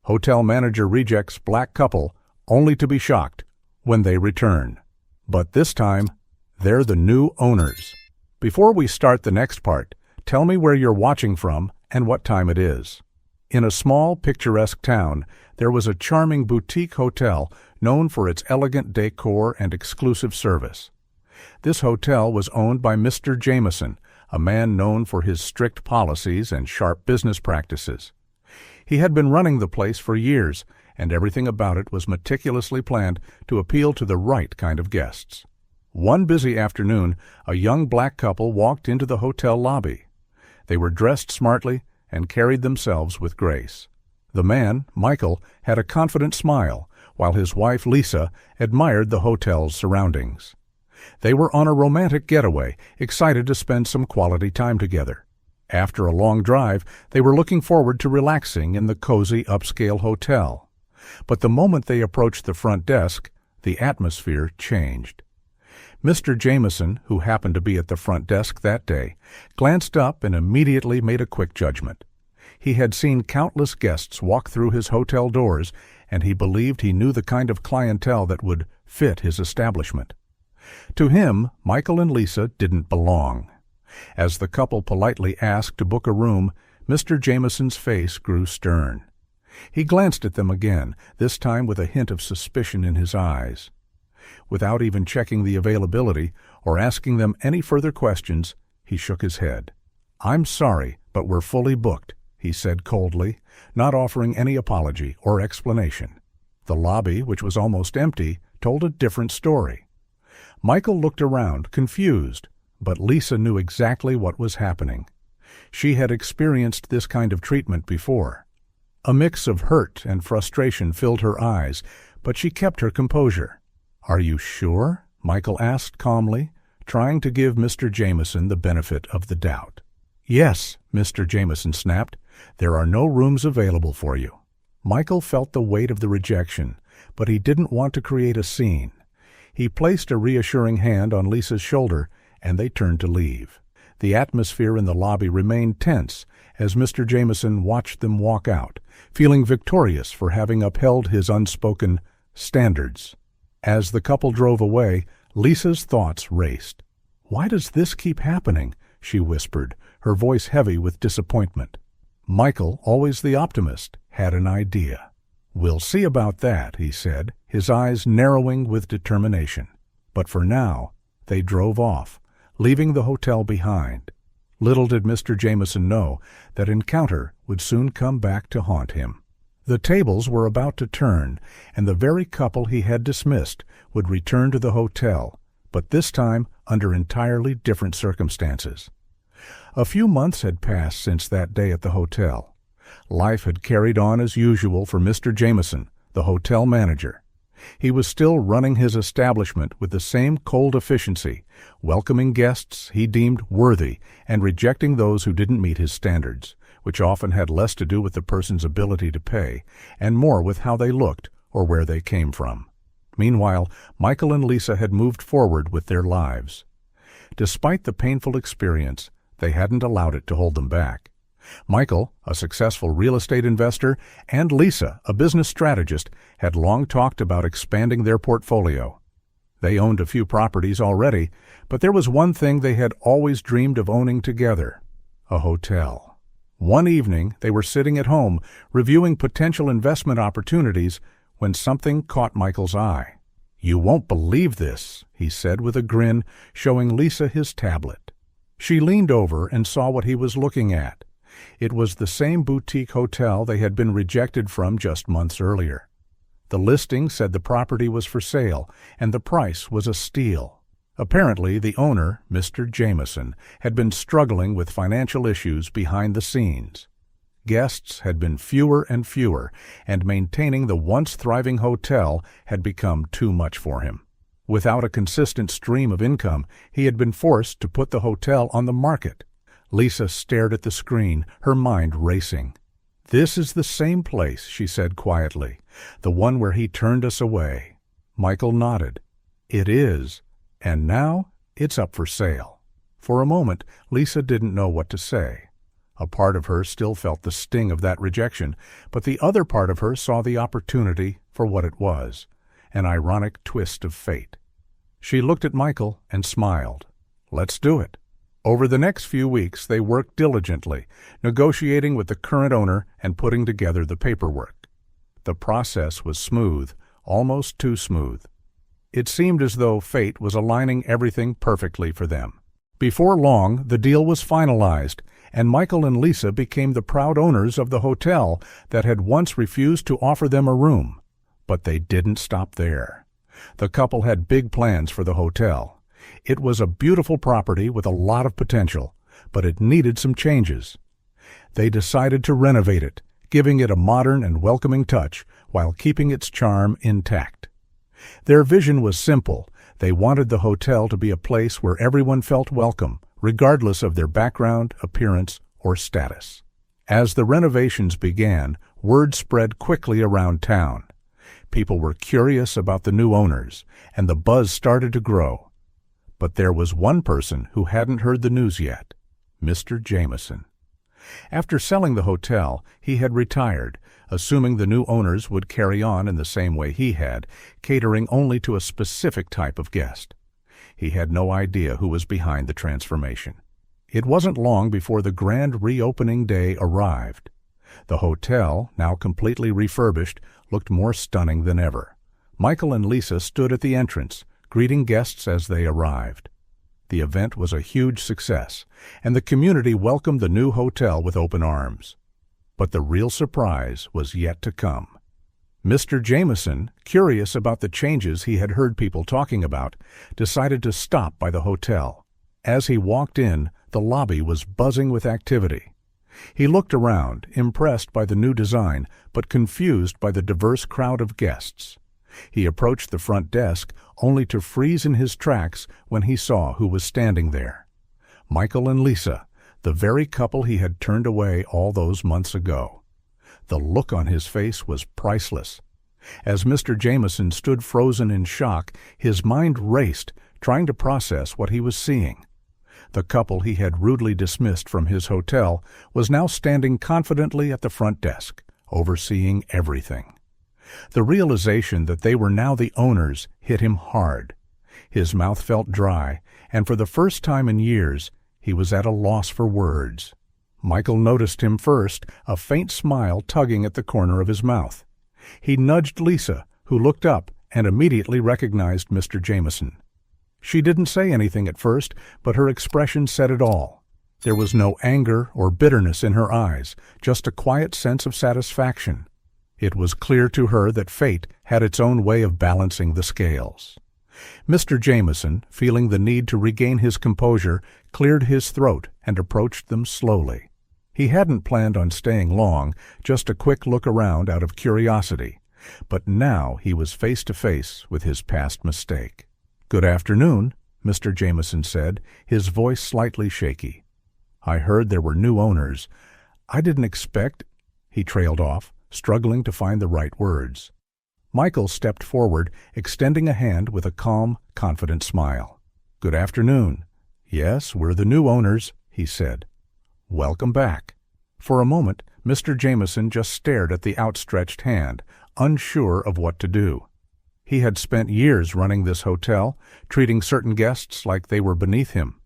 Hotel manager rejects black couple, only to be shocked when they return. But this time, they're the new owners. Before we start the next part, tell me where you're watching from and what time it is. In a small, picturesque town, there was a charming boutique hotel known for its elegant decor and exclusive service. This hotel was owned by Mr. Jameson, a man known for his strict policies and sharp business practices. He had been running the place for years, and everything about it was meticulously planned to appeal to the right kind of guests. One busy afternoon, a young black couple walked into the hotel lobby. They were dressed smartly and carried themselves with grace. The man, Michael, had a confident smile, while his wife, Lisa, admired the hotel's surroundings. They were on a romantic getaway, excited to spend some quality time together. After a long drive, they were looking forward to relaxing in the cozy upscale hotel. But the moment they approached the front desk, the atmosphere changed. Mr. Jameson, who happened to be at the front desk that day, glanced up and immediately made a quick judgment. He had seen countless guests walk through his hotel doors, and he believed he knew the kind of clientele that would fit his establishment. To him, Michael and Lisa didn't belong. As the couple politely asked to book a room, Mr. Jameson's face grew stern. He glanced at them again, this time with a hint of suspicion in his eyes. Without even checking the availability or asking them any further questions, he shook his head. "I'm sorry, but we're fully booked," he said coldly, not offering any apology or explanation. The lobby, which was almost empty, told a different story. Michael looked around, confused, but Lisa knew exactly what was happening. She had experienced this kind of treatment before. A mix of hurt and frustration filled her eyes, but she kept her composure. "Are you sure?" Michael asked calmly, trying to give Mr. Jameson the benefit of the doubt. "Yes," Mr. Jameson snapped. "There are no rooms available for you." Michael felt the weight of the rejection, but he didn't want to create a scene. He placed a reassuring hand on Lisa's shoulder, and they turned to leave. The atmosphere in the lobby remained tense as Mr. Jameson watched them walk out, feeling victorious for having upheld his unspoken standards. As the couple drove away, Lisa's thoughts raced. "Why does this keep happening?" she whispered, her voice heavy with disappointment. Michael, always the optimist, had an idea. "We'll see about that," he said, his eyes narrowing with determination. But for now, they drove off, leaving the hotel behind. Little did Mr. Jameson know that encounter would soon come back to haunt him. The tables were about to turn, and the very couple he had dismissed would return to the hotel, but this time under entirely different circumstances. A few months had passed since that day at the hotel. Life had carried on as usual for Mr. Jameson, the hotel manager. He was still running his establishment with the same cold efficiency, welcoming guests he deemed worthy and rejecting those who didn't meet his standards, which often had less to do with the person's ability to pay and more with how they looked or where they came from. Meanwhile, Michael and Lisa had moved forward with their lives. Despite the painful experience, they hadn't allowed it to hold them back. Michael, a successful real estate investor, and Lisa, a business strategist, had long talked about expanding their portfolio. They owned a few properties already, but there was one thing they had always dreamed of owning together: a hotel. One evening, they were sitting at home, reviewing potential investment opportunities, when something caught Michael's eye. "You won't believe this," he said with a grin, showing Lisa his tablet. She leaned over and saw what he was looking at. It was the same boutique hotel they had been rejected from just months earlier. The listing said the property was for sale, and the price was a steal. Apparently, the owner, Mr. Jameson, had been struggling with financial issues behind the scenes. Guests had been fewer and fewer, and maintaining the once thriving hotel had become too much for him. Without a consistent stream of income, he had been forced to put the hotel on the market. Lisa stared at the screen, her mind racing. "This is the same place," she said quietly, "the one where he turned us away." Michael nodded. "It is, and now it's up for sale." For a moment, Lisa didn't know what to say. A part of her still felt the sting of that rejection, but the other part of her saw the opportunity for what it was, an ironic twist of fate. She looked at Michael and smiled. Let's do it. Over the next few weeks, they worked diligently, negotiating with the current owner and putting together the paperwork. The process was smooth, almost too smooth. It seemed as though fate was aligning everything perfectly for them. Before long, the deal was finalized, and Michael and Lisa became the proud owners of the hotel that had once refused to offer them a room. But they didn't stop there. The couple had big plans for the hotel. It was a beautiful property with a lot of potential, but it needed some changes. They decided to renovate it, giving it a modern and welcoming touch while keeping its charm intact. Their vision was simple. They wanted the hotel to be a place where everyone felt welcome, regardless of their background, appearance, or status. As the renovations began, word spread quickly around town. People were curious about the new owners, and the buzz started to grow. But there was one person who hadn't heard the news yet, Mr. Jameson. After selling the hotel, he had retired, assuming the new owners would carry on in the same way he had, catering only to a specific type of guest. He had no idea who was behind the transformation. It wasn't long before the grand reopening day arrived. The hotel, now completely refurbished, looked more stunning than ever. Michael and Lisa stood at the entrance, greeting guests as they arrived. The event was a huge success, and the community welcomed the new hotel with open arms. But the real surprise was yet to come. Mr. Jameson, curious about the changes he had heard people talking about, decided to stop by the hotel. As he walked in, the lobby was buzzing with activity. He looked around, impressed by the new design, but confused by the diverse crowd of guests. He approached the front desk, only to freeze in his tracks when he saw who was standing there. Michael and Lisa, the very couple he had turned away all those months ago. The look on his face was priceless. As Mr. Jameson stood frozen in shock, his mind raced, trying to process what he was seeing. The couple he had rudely dismissed from his hotel was now standing confidently at the front desk, overseeing everything. The realization that they were now the owners hit him hard. His mouth felt dry, and for the first time in years, he was at a loss for words. Michael noticed him first, a faint smile tugging at the corner of his mouth. He nudged Lisa, who looked up and immediately recognized Mr. Jameson. She didn't say anything at first, but her expression said it all. There was no anger or bitterness in her eyes, just a quiet sense of satisfaction. It was clear to her that fate had its own way of balancing the scales. Mr. Jameson, feeling the need to regain his composure, cleared his throat and approached them slowly. He hadn't planned on staying long, just a quick look around out of curiosity. But now he was face to face with his past mistake. "Good afternoon," Mr. Jameson said, his voice slightly shaky. "I heard there were new owners. I didn't expect—" He trailed off, struggling to find the right words. Michael stepped forward, extending a hand with a calm, confident smile. "Good afternoon. Yes, we're the new owners," he said. "Welcome back." For a moment, Mr. Jameson just stared at the outstretched hand, unsure of what to do. He had spent years running this hotel, treating certain guests like they were beneath him.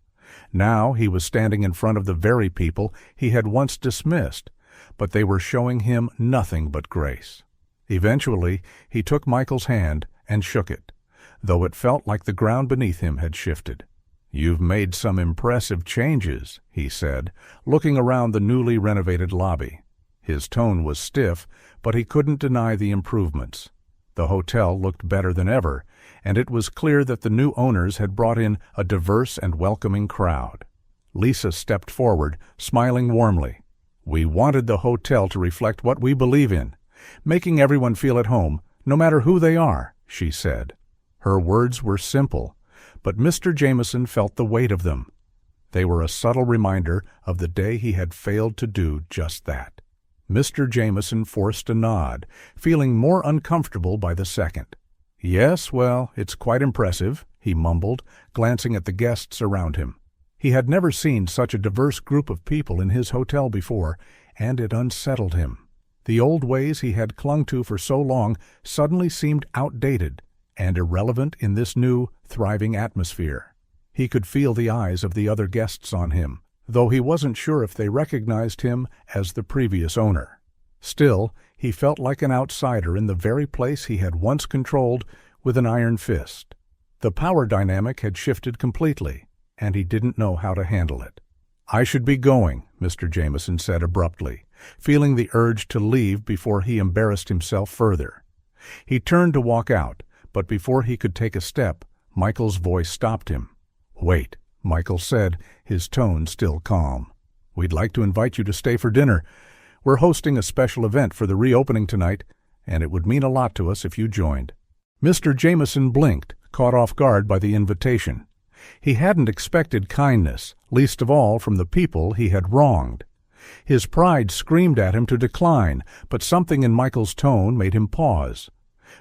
Now he was standing in front of the very people he had once dismissed, but they were showing him nothing but grace. Eventually, he took Michael's hand and shook it, though it felt like the ground beneath him had shifted. "You've made some impressive changes," he said, looking around the newly renovated lobby. His tone was stiff, but he couldn't deny the improvements. The hotel looked better than ever, and it was clear that the new owners had brought in a diverse and welcoming crowd. Lisa stepped forward, smiling warmly. "We wanted the hotel to reflect what we believe in, making everyone feel at home, no matter who they are," she said. Her words were simple, but Mr. Jameson felt the weight of them. They were a subtle reminder of the day he had failed to do just that. Mr. Jameson forced a nod, feeling more uncomfortable by the second. "Yes, well, it's quite impressive," he mumbled, glancing at the guests around him. He had never seen such a diverse group of people in his hotel before, and it unsettled him. The old ways he had clung to for so long suddenly seemed outdated and irrelevant in this new, thriving atmosphere. He could feel the eyes of the other guests on him, though he wasn't sure if they recognized him as the previous owner. Still, he felt like an outsider in the very place he had once controlled with an iron fist. The power dynamic had shifted completely, and he didn't know how to handle it. "I should be going," Mr. Jameson said abruptly, feeling the urge to leave before he embarrassed himself further. He turned to walk out, but before he could take a step, Michael's voice stopped him. "Wait," Michael said, his tone still calm. "We'd like to invite you to stay for dinner. We're hosting a special event for the reopening tonight, and it would mean a lot to us if you joined." Mr. Jameson blinked, caught off guard by the invitation. He hadn't expected kindness, least of all from the people he had wronged. His pride screamed at him to decline, but something in Michael's tone made him pause.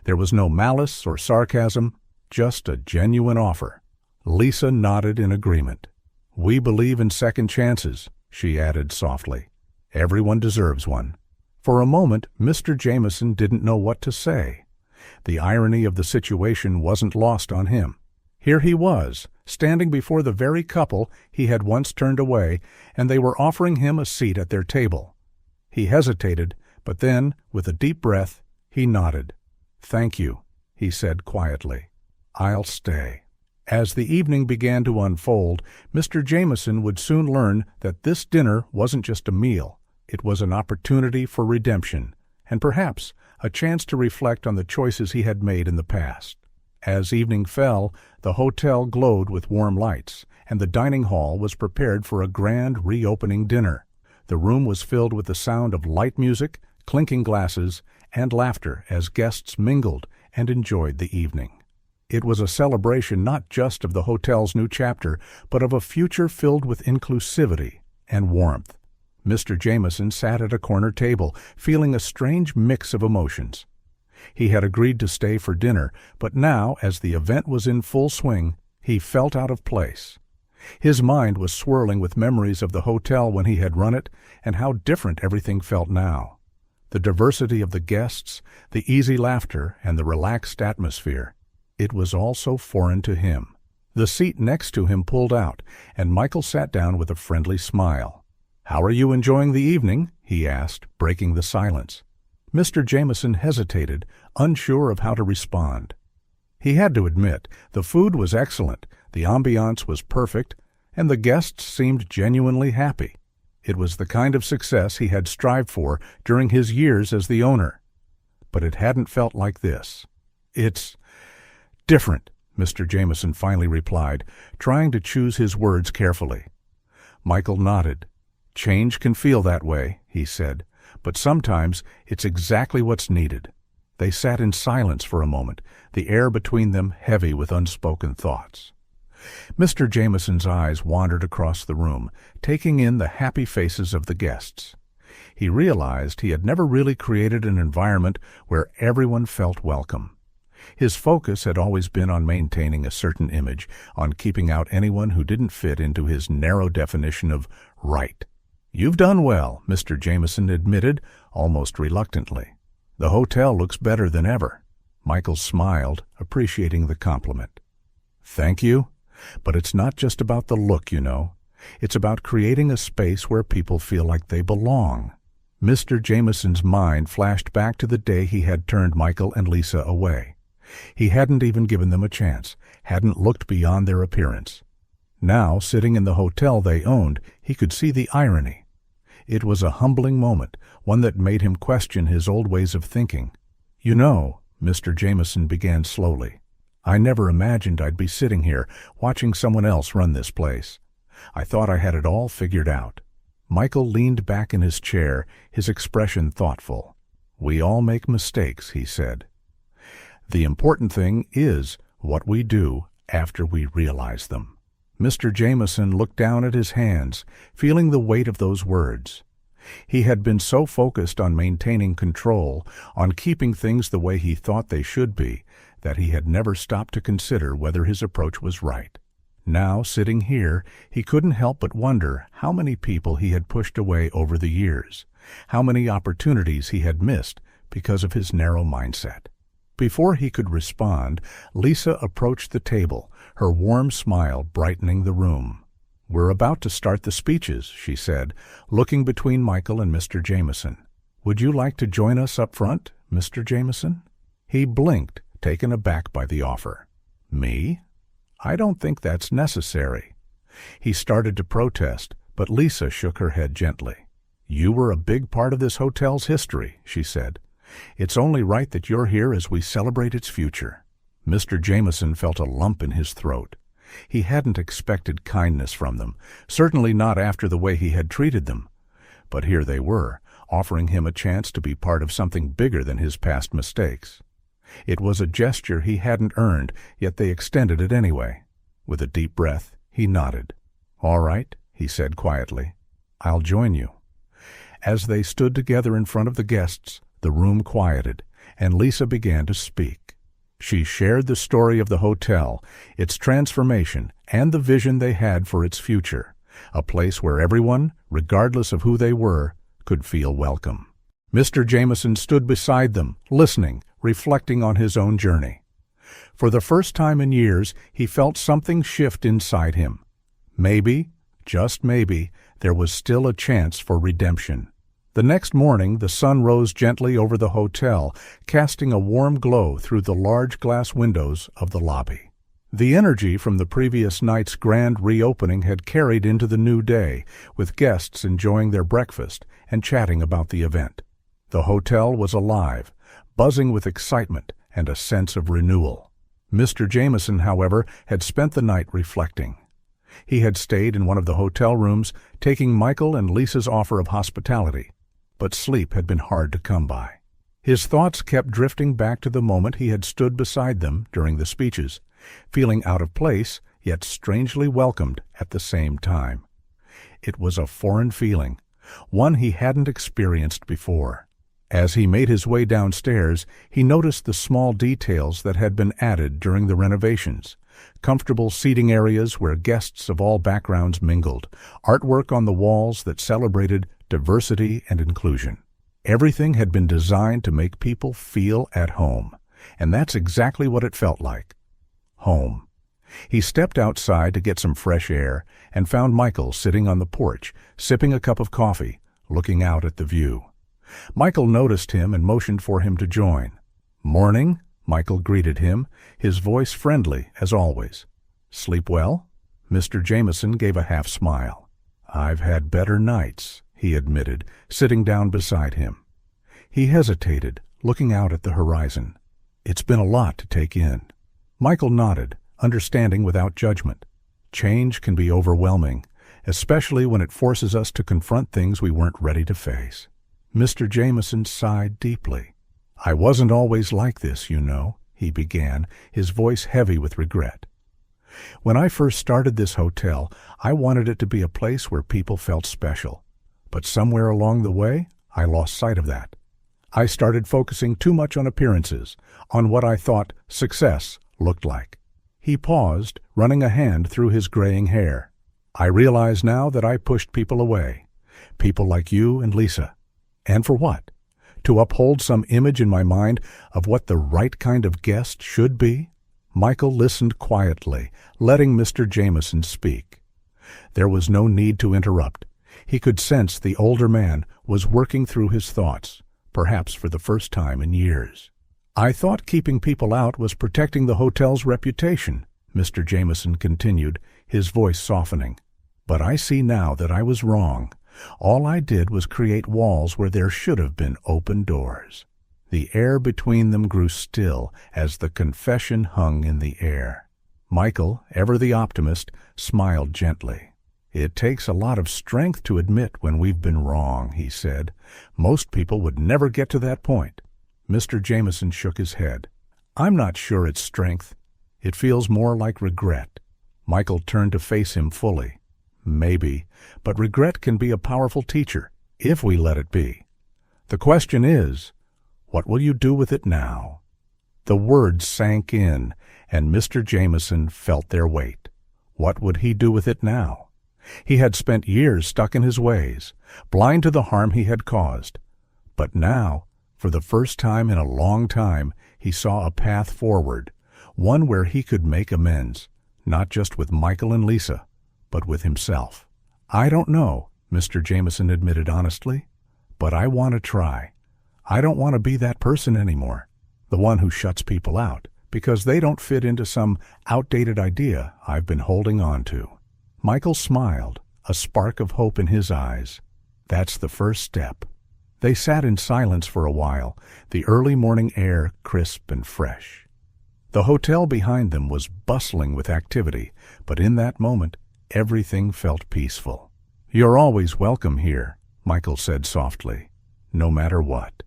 There was no malice or sarcasm, just a genuine offer. Lisa nodded in agreement. "We believe in second chances," she added softly. "Everyone deserves one." For a moment, Mr. Jameson didn't know what to say. The irony of the situation wasn't lost on him. Here he was, standing before the very couple he had once turned away, and they were offering him a seat at their table. He hesitated, but then, with a deep breath, he nodded. "Thank you," he said quietly. "I'll stay." As the evening began to unfold, Mr. Jameson would soon learn that this dinner wasn't just a meal. It was an opportunity for redemption, and perhaps a chance to reflect on the choices he had made in the past. As evening fell, the hotel glowed with warm lights, and the dining hall was prepared for a grand reopening dinner. The room was filled with the sound of light music, clinking glasses, and laughter as guests mingled and enjoyed the evening. It was a celebration not just of the hotel's new chapter, but of a future filled with inclusivity and warmth. Mr. Jameson sat at a corner table, feeling a strange mix of emotions. He had agreed to stay for dinner, but now, as the event was in full swing, he felt out of place. His mind was swirling with memories of the hotel when he had run it, and how different everything felt now. The diversity of the guests, the easy laughter, and the relaxed atmosphere. It was all so foreign to him. The seat next to him pulled out, and Michael sat down with a friendly smile. "How are you enjoying the evening?" he asked, breaking the silence. Mr. Jameson hesitated, unsure of how to respond. He had to admit, the food was excellent, the ambiance was perfect, and the guests seemed genuinely happy. It was the kind of success he had strived for during his years as the owner. But it hadn't felt like this. "It's different," Mr. Jameson finally replied, trying to choose his words carefully. Michael nodded. "Change can feel that way," he said, "but sometimes it's exactly what's needed." They sat in silence for a moment, the air between them heavy with unspoken thoughts. Mr. Jameson's eyes wandered across the room, taking in the happy faces of the guests. He realized he had never really created an environment where everyone felt welcome. His focus had always been on maintaining a certain image, on keeping out anyone who didn't fit into his narrow definition of right. "You've done well," Mr. Jameson admitted, almost reluctantly. "The hotel looks better than ever." Michael smiled, appreciating the compliment. "Thank you. But it's not just about the look, you know. It's about creating a space where people feel like they belong." Mr. Jameson's mind flashed back to the day he had turned Michael and Lisa away. He hadn't even given them a chance, hadn't looked beyond their appearance. Now, sitting in the hotel they owned, he could see the irony. It was a humbling moment, one that made him question his old ways of thinking. "You know," Mr. Jameson began slowly, "I never imagined I'd be sitting here, watching someone else run this place. I thought I had it all figured out." Michael leaned back in his chair, his expression thoughtful. "We all make mistakes," he said. "The important thing is what we do after we realize them." Mr. Jameson looked down at his hands, feeling the weight of those words. He had been so focused on maintaining control, on keeping things the way he thought they should be, that he had never stopped to consider whether his approach was right. Now, sitting here, he couldn't help but wonder how many people he had pushed away over the years, how many opportunities he had missed because of his narrow mindset. Before he could respond, Lisa approached the table, her warm smile brightening the room. "We're about to start the speeches," she said, looking between Michael and Mr. Jameson. "Would you like to join us up front, Mr. Jameson?" He blinked, taken aback by the offer. "Me? I don't think that's necessary." He started to protest, but Lisa shook her head gently. "You were a big part of this hotel's history," she said. "It's only right that you're here as we celebrate its future." Mr. Jameson felt a lump in his throat. He hadn't expected kindness from them, certainly not after the way he had treated them. But here they were, offering him a chance to be part of something bigger than his past mistakes. It was a gesture he hadn't earned, yet they extended it anyway. With a deep breath, he nodded. "All right," he said quietly. "I'll join you." As they stood together in front of the guests, the room quieted, and Lisa began to speak. She shared the story of the hotel, its transformation, and the vision they had for its future, a place where everyone, regardless of who they were, could feel welcome. Mr. Jameson stood beside them, listening, reflecting on his own journey. For the first time in years, he felt something shift inside him. Maybe, just maybe, there was still a chance for redemption. The next morning, the sun rose gently over the hotel, casting a warm glow through the large glass windows of the lobby. The energy from the previous night's grand reopening had carried into the new day, with guests enjoying their breakfast and chatting about the event. The hotel was alive, buzzing with excitement and a sense of renewal. Mr. Jameson, however, had spent the night reflecting. He had stayed in one of the hotel rooms, taking Michael and Lisa's offer of hospitality, but sleep had been hard to come by. His thoughts kept drifting back to the moment he had stood beside them during the speeches, feeling out of place, yet strangely welcomed at the same time. It was a foreign feeling, one he hadn't experienced before. As he made his way downstairs, he noticed the small details that had been added during the renovations. Comfortable seating areas where guests of all backgrounds mingled, artwork on the walls that celebrated diversity and inclusion. Everything had been designed to make people feel at home, and that's exactly what it felt like. Home. He stepped outside to get some fresh air and found Michael sitting on the porch, sipping a cup of coffee, looking out at the view. Michael noticed him and motioned for him to join. "Morning," Michael greeted him, his voice friendly as always. "Sleep well?" Mr. Jameson gave a half smile. "I've had better nights," he admitted, sitting down beside him. He hesitated, looking out at the horizon. "It's been a lot to take in." Michael nodded, understanding without judgment. Change can be overwhelming, especially when it forces us to confront things we weren't ready to face. Mr. Jameson sighed deeply. "I wasn't always like this, you know," he began, his voice heavy with regret. "When I first started this hotel, I wanted it to be a place where people felt special. But somewhere along the way, I lost sight of that. I started focusing too much on appearances, on what I thought success looked like." He paused, running a hand through his graying hair. "I realize now that I pushed people away. People like you and Lisa. And for what? To uphold some image in my mind of what the right kind of guest should be?" Michael listened quietly, letting Mr. Jameson speak. There was no need to interrupt. He could sense the older man was working through his thoughts, perhaps for the first time in years. "I thought keeping people out was protecting the hotel's reputation," Mr. Jameson continued, his voice softening. "But I see now that I was wrong. All I did was create walls where there should have been open doors." The air between them grew still as the confession hung in the air. Michael, ever the optimist, smiled gently. "It takes a lot of strength to admit when we've been wrong," he said. "Most people would never get to that point." Mr. Jameson shook his head. "I'm not sure it's strength. It feels more like regret." Michael turned to face him fully. "Maybe, but regret can be a powerful teacher, if we let it be. The question is, what will you do with it now?" The words sank in, and Mr. Jameson felt their weight. What would he do with it now? He had spent years stuck in his ways, blind to the harm he had caused. But now, for the first time in a long time, he saw a path forward, one where he could make amends, not just with Michael and Lisa, but with himself. "I don't know," Mr. Jameson admitted honestly, "but I want to try. I don't want to be that person anymore, the one who shuts people out because they don't fit into some outdated idea I've been holding on to." Michael smiled, a spark of hope in his eyes. That's the first step. They sat in silence for a while, the early morning air crisp and fresh. The hotel behind them was bustling with activity, but in that moment, everything felt peaceful. "You're always welcome here," Michael said softly, "no matter what."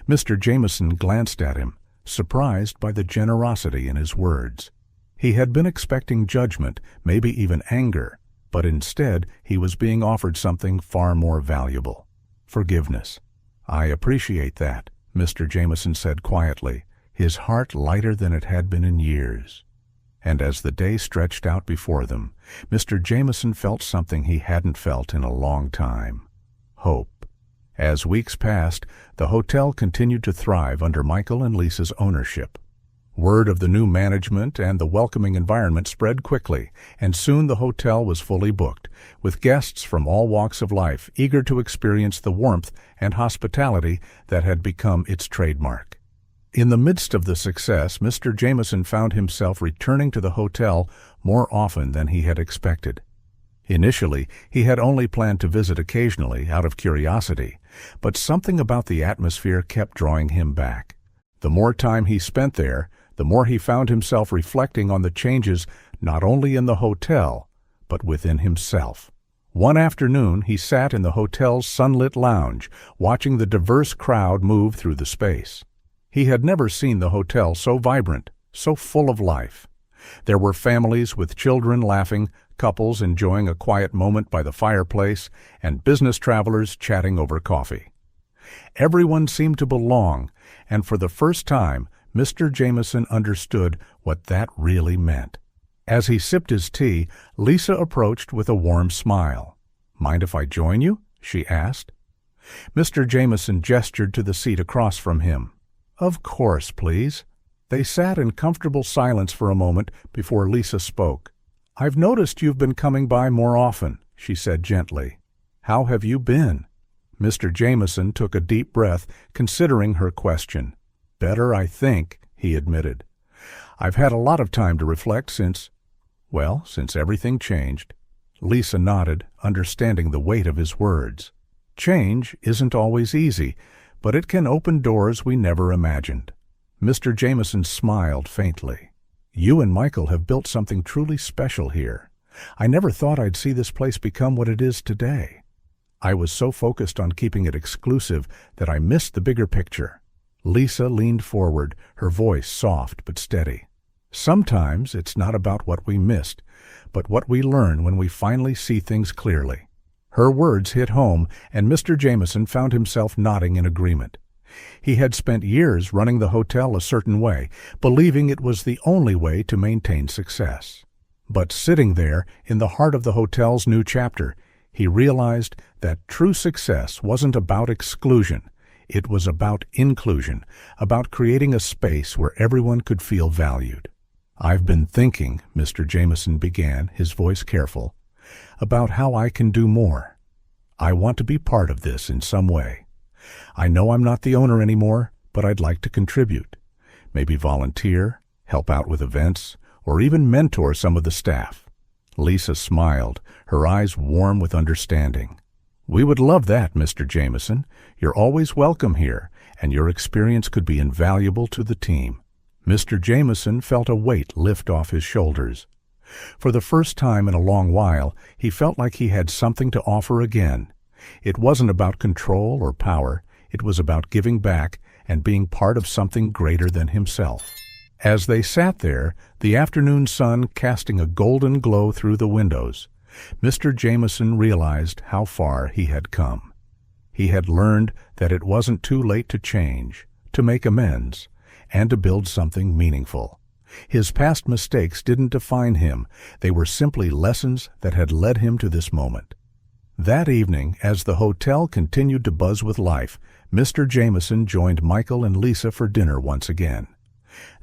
Mr. Jameson glanced at him, surprised by the generosity in his words. He had been expecting judgment, maybe even anger, but instead he was being offered something far more valuable: forgiveness. "I appreciate that," Mr. Jameson said quietly, his heart lighter than it had been in years. And as the day stretched out before them, Mr. Jameson felt something he hadn't felt in a long time: hope. As weeks passed, the hotel continued to thrive under Michael and Lisa's ownership. Word of the new management and the welcoming environment spread quickly, and soon the hotel was fully booked, with guests from all walks of life eager to experience the warmth and hospitality that had become its trademark. In the midst of the success, Mr. Jameson found himself returning to the hotel more often than he had expected. Initially, he had only planned to visit occasionally out of curiosity, but something about the atmosphere kept drawing him back. The more time he spent there, the more he found himself reflecting on the changes not only in the hotel, but within himself. One afternoon, he sat in the hotel's sunlit lounge, watching the diverse crowd move through the space. He had never seen the hotel so vibrant, so full of life. There were families with children laughing, couples enjoying a quiet moment by the fireplace, and business travelers chatting over coffee. Everyone seemed to belong, and for the first time, Mr. Jameson understood what that really meant. As he sipped his tea, Lisa approached with a warm smile. "Mind if I join you?" she asked. Mr. Jameson gestured to the seat across from him. "Of course, please." They sat in comfortable silence for a moment before Lisa spoke. "I've noticed you've been coming by more often," she said gently. "How have you been?" Mr. Jameson took a deep breath, considering her question. "Better, I think," he admitted. "I've had a lot of time to reflect since everything changed." Lisa nodded, understanding the weight of his words. Change isn't always easy, but it can open doors we never imagined. Mr. Jameson smiled faintly. "You and Michael have built something truly special here. I never thought I'd see this place become what it is today. I was so focused on keeping it exclusive that I missed the bigger picture." Lisa leaned forward, her voice soft but steady. "Sometimes it's not about what we missed, but what we learn when we finally see things clearly." Her words hit home, and Mr. Jameson found himself nodding in agreement. He had spent years running the hotel a certain way, believing it was the only way to maintain success. But sitting there, in the heart of the hotel's new chapter, he realized that true success wasn't about exclusion. It was about inclusion, about creating a space where everyone could feel valued. "I've been thinking," Mr. Jameson began, his voice careful, "about how I can do more. I want to be part of this in some way. I know I'm not the owner anymore, but I'd like to contribute. Maybe volunteer, help out with events, or even mentor some of the staff." Lisa smiled, her eyes warm with understanding. "We would love that, Mr. Jameson. You're always welcome here, and your experience could be invaluable to the team." Mr. Jameson felt a weight lift off his shoulders. For the first time in a long while, he felt like he had something to offer again. It wasn't about control or power. It was about giving back and being part of something greater than himself. As they sat there, the afternoon sun casting a golden glow through the windows, Mr. Jameson realized how far he had come. He had learned that it wasn't too late to change, to make amends, and to build something meaningful. His past mistakes didn't define him. They were simply lessons that had led him to this moment. That evening, as the hotel continued to buzz with life, Mr. Jameson joined Michael and Lisa for dinner once again.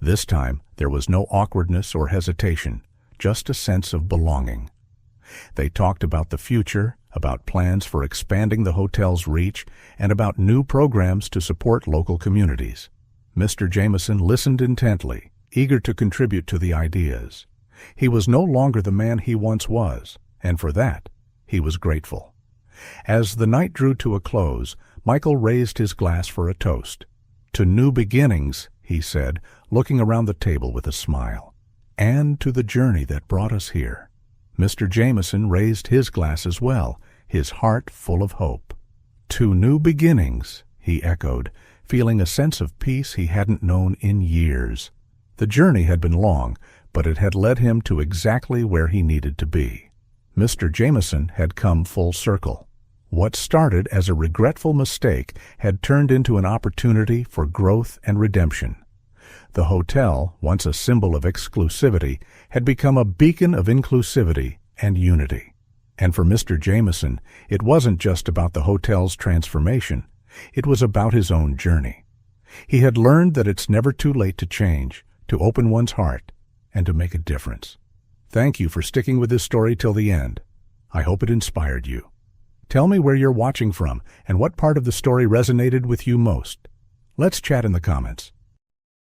This time, there was no awkwardness or hesitation, just a sense of belonging. They talked about the future, about plans for expanding the hotel's reach, and about new programs to support local communities. Mr. Jameson listened intently, eager to contribute to the ideas. He was no longer the man he once was, and for that, he was grateful. As the night drew to a close, Michael raised his glass for a toast. "To new beginnings," he said, looking around the table with a smile. "And to the journey that brought us here." Mr. Jameson raised his glass as well, his heart full of hope. "To new beginnings," he echoed, feeling a sense of peace he hadn't known in years. The journey had been long, but it had led him to exactly where he needed to be. Mr. Jameson had come full circle. What started as a regretful mistake had turned into an opportunity for growth and redemption. The hotel, once a symbol of exclusivity, had become a beacon of inclusivity and unity. And for Mr. Jameson, it wasn't just about the hotel's transformation. It was about his own journey. He had learned that it's never too late to change, to open one's heart, and to make a difference. Thank you for sticking with this story till the end. I hope it inspired you. Tell me where you're watching from and what part of the story resonated with you most. Let's chat in the comments.